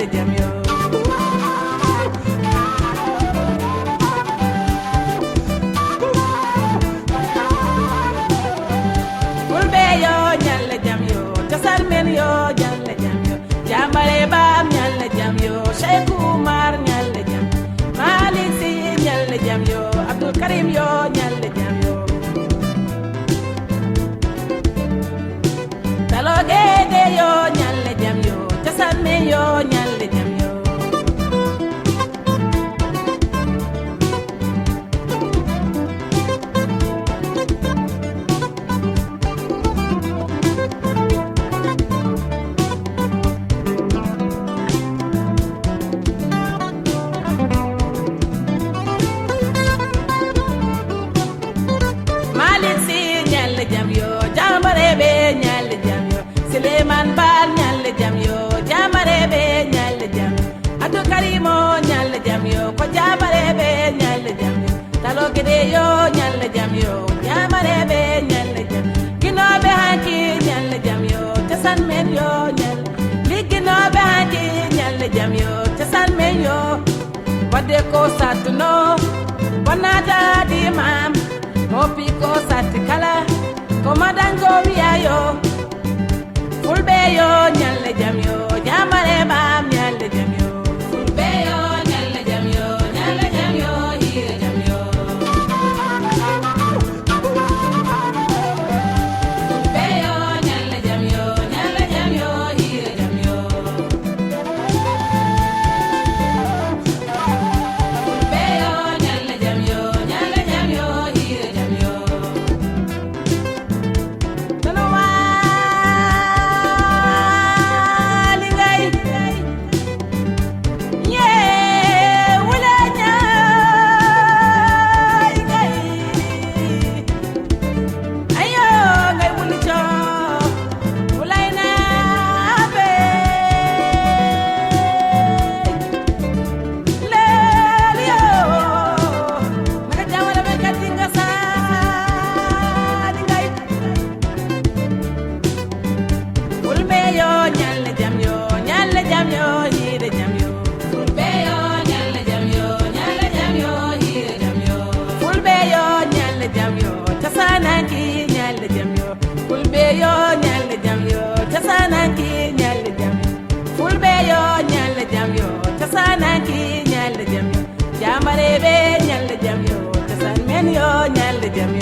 nyalle jam yo fulbe yo nyalle jam yo tasal men yo nyalle jam yo jamare bam nyalle jam yo Sheikh Umar nyalle jam Malik Si nyalle jam yo Abdul Karim yo nyalle jam yo taloge de yo nyalle jam yo tasal men yo nyalle jam yo Malik Si nyalle jam yo jamare be nyalle jam yo Suleiman Bal nyalle jam yo jamare be nyalle jam Abdou Karimo nyalle jam yo ko jamare be nyalle jam yo taloge de yo nyalle jam yo jamare be nyalle jam ginobe hanki nyalle jam yo tasan men yo nyalle liginobe hanki nyalle jam yo tasan men yo wadde ko satuno bonata di mam mopi ko sati kala ko madango wiyayo fulbe yo nyalle jam yo jamare bam nyalle jam yo fulbe yo nyalle jam yo hire jam yo fulbe yo nyalle jam yo hire jam yo fulbe yo nyalle jam yo hire jam yo Tano wali ngay ye wala ñay ngay ayo ngay wuli cho wulay na be lelio maka jawala be katinga sa ngay fulbe yo nyalle jam yo hire jam yo fulbe yo nyalle jam yo hire jam yo fulbe yo nyalle jam yo tasananki nyalle jam yo fulbe yo nyalle jam yo tasananki nyalle jam yo fulbe yo nyalle jam yo tasananki nyalle jam yo jamare be nyalle jam yo tasan men yo nyalle jam yo